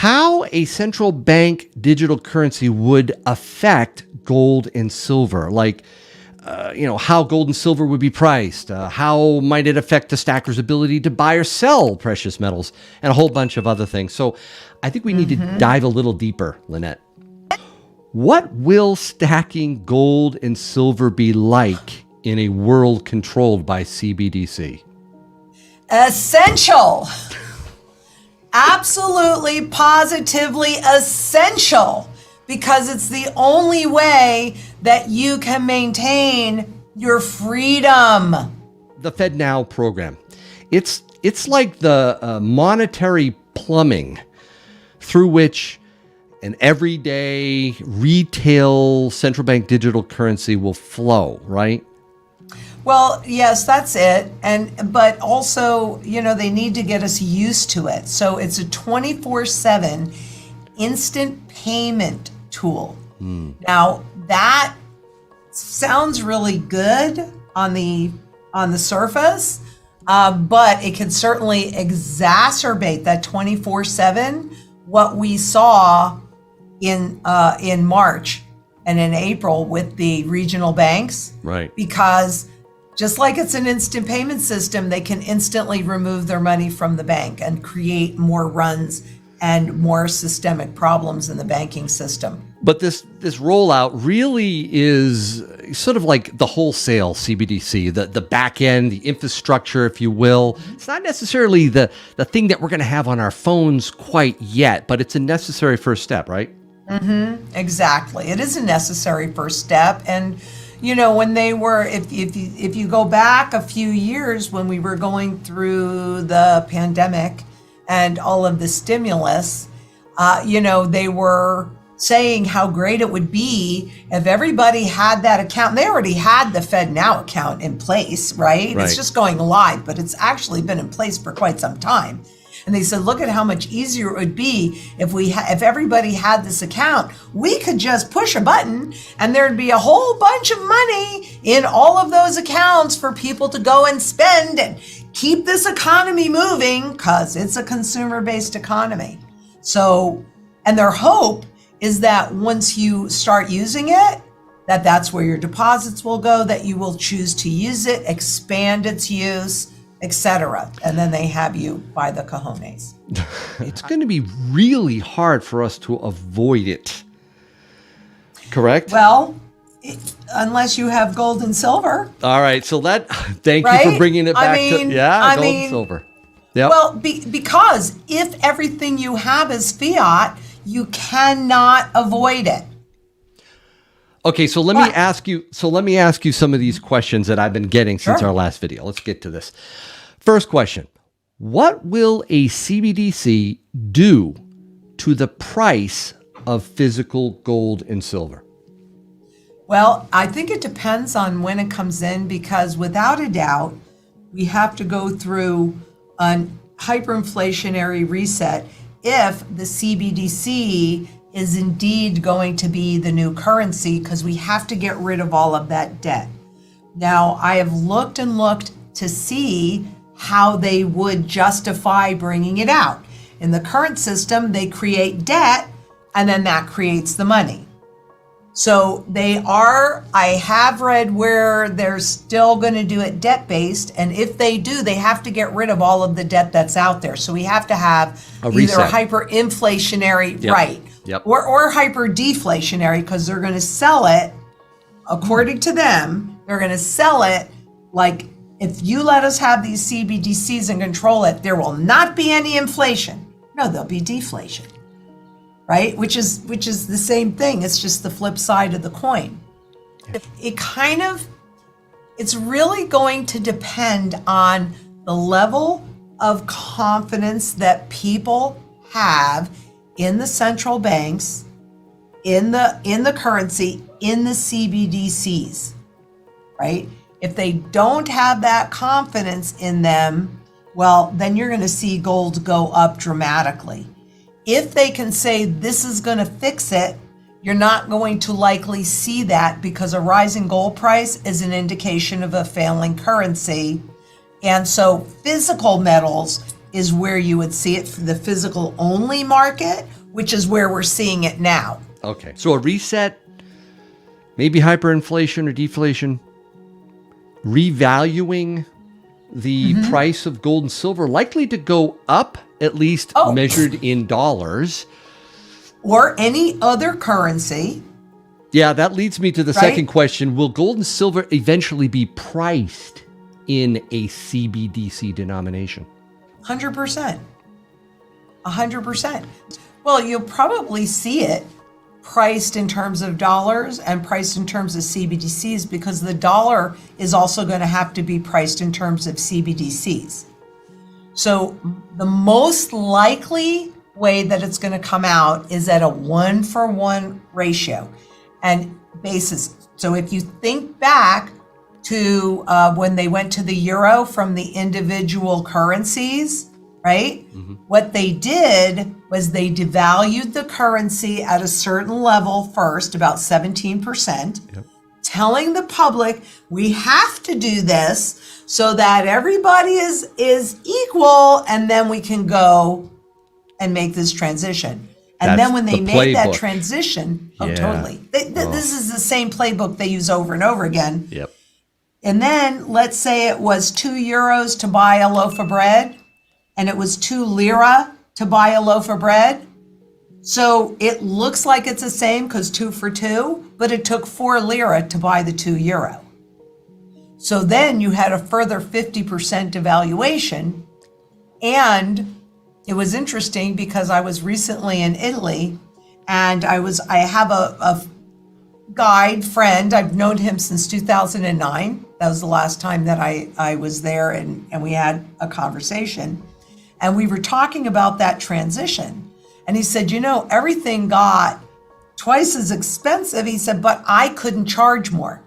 how a central bank digital currency would affect gold and silver, like how gold and silver would be priced, how might it affect the stacker's ability to buy or sell precious metals, and a whole bunch of other things. So I think we need to dive a little deeper, Lynette. What will stacking gold and silver be like in a world controlled by CBDC? Essential. Absolutely, positively essential, because it's the only way that you can maintain your freedom. The FedNow program. It's like the monetary plumbing through which an everyday retail central bank digital currency will flow, right? Well, yes, that's it. But also, they need to get us used to it. So it's a 24/7 instant payment tool. Now, that sounds really good on the surface, but it can certainly exacerbate that 24/7 what we saw in March and in April with the regional banks. Right. Because just like it's an instant payment system, they can instantly remove their money from the bank and create more runs and more systemic problems in the banking system. But this rollout really is sort of like the wholesale CBDC, the back end, the infrastructure, if you will. It's not necessarily the thing that we're going to have on our phones quite yet, but it's a necessary first step, right? Exactly. It is a necessary first step. And when they were, if you go back a few years when we were going through the pandemic and all of the stimulus, they were saying how great it would be if everybody had that account. They already had the FedNow account in place, right? It's just going live, but it's actually been in place for quite some time. And they said, look at how much easier it would be if everybody had this account. We could just push a button and there'd be a whole bunch of money in all of those accounts for people to go and spend and keep this economy moving, because it's a consumer-based economy. So, and their hope is that once you start using it, that's where your deposits will go, that you will choose to use it, expand its use, etc. And then they have you by the cojones. It's going to be really hard for us to avoid it. Correct? Well, unless you have gold and silver. All right. So thank you for bringing it back to, gold and silver. Yep. Well, because if everything you have is fiat, you cannot avoid it. Okay, so let me ask you some of these questions that I've been getting since our last video. Let's get to this. First question. What will a CBDC do to the price of physical gold and silver? Well, I think it depends on when it comes in, because without a doubt, we have to go through a hyperinflationary reset if the CBDC is indeed going to be the new currency, because we have to get rid of all of that debt. Now, I have looked and looked to see how they would justify bringing it out. In the current system, they create debt, and then that creates the money. So I have read where they're still going to do it debt-based, and if they do, they have to get rid of all of the debt that's out there. So we have to have either a hyperinflationary, right, or hyper-deflationary, because they're going to sell it, according to them, they're going to sell it like, if you let us have these CBDCs and control it, there will not be any inflation. No, there'll be deflation. Right? Which is the same thing. It's just the flip side of the coin. It's really going to depend on the level of confidence that people have in the central banks, in the currency, in the CBDCs, right? If they don't have that confidence in them, well, then you're going to see gold go up dramatically. If they can say this is going to fix it, you're not going to likely see that, because a rising gold price is an indication of a failing currency. And so physical metals is where you would see it for the physical only market, which is where we're seeing it now. Okay. So a reset, maybe hyperinflation or deflation, revaluing the price of gold and silver, likely to go up, at least measured in dollars. Or any other currency. Yeah, that leads me to the second question. Will gold and silver eventually be priced in a CBDC denomination? 100%. 100%. Well, you'll probably see it priced in terms of dollars and priced in terms of CBDCs, because the dollar is also going to have to be priced in terms of CBDCs. So the most likely way that it's going to come out is at a 1-for-1 ratio and basis. So if you think back to when they went to the euro from the individual currencies, right? What they did was they devalued the currency at a certain level first, about 17%, telling the public, we have to do this so that everybody is equal, and then we can go and make this transition. And then when they made that transition, totally. This is the same playbook they use over and over again. And then let's say it was €2 to buy a loaf of bread, and it was 2 lira to buy a loaf of bread. So it looks like it's the same because 2 for 2, but it took 4 lira to buy the €2. So then you had a further 50% devaluation. And it was interesting because I was recently in Italy, and I have a guide friend. I've known him since 2009. That was the last time that I was there, and we had a conversation. And we were talking about that transition. And he said, everything got twice as expensive. He said, but I couldn't charge more.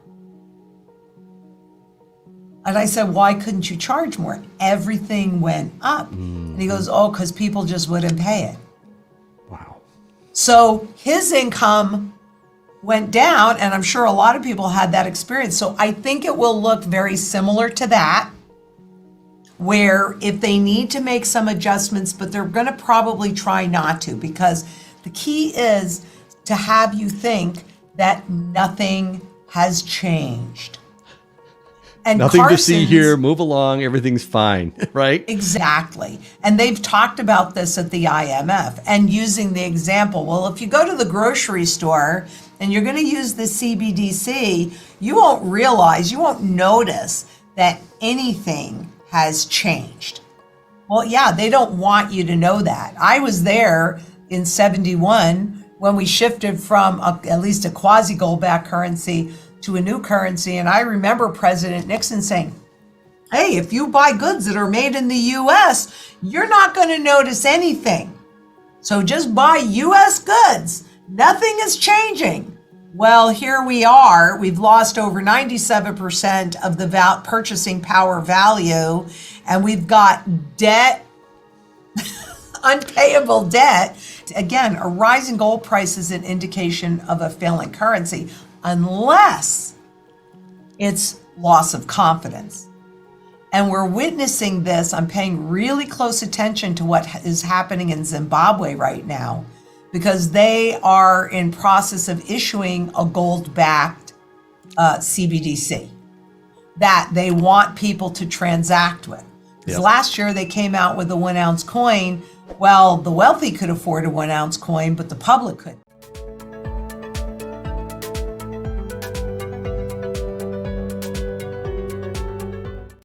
And I said, why couldn't you charge more? Everything went up. And he goes, because people just wouldn't pay it. Wow. So his income went down, and I'm sure a lot of people had that experience. So I think it will look very similar to that, where if they need to make some adjustments, but they're going to probably try not to, because the key is to have you think that nothing has changed. And nothing to see here, move along, everything's fine, right? Exactly. And they've talked about this at the IMF, and using the example, well, if you go to the grocery store and you're going to use the CBDC, you won't notice that anything has changed. Well, yeah, they don't want you to know that. I was there in 71 when we shifted from at least a quasi-gold-backed currency to a new currency. And I remember President Nixon saying, hey, if you buy goods that are made in the US, you're not going to notice anything. So just buy US goods. Nothing is changing. Well, here we are. We've lost over 97% of the purchasing power value, and we've got debt, unpayable debt. Again, a rise in gold price is an indication of a failing currency, unless it's loss of confidence. And we're witnessing this. I'm paying really close attention to what is happening in Zimbabwe right now, because they are in process of issuing a gold-backed CBDC that they want people to transact with. Because last year they came out with a 1-ounce coin. Well, the wealthy could afford a 1-ounce coin, but the public couldn't.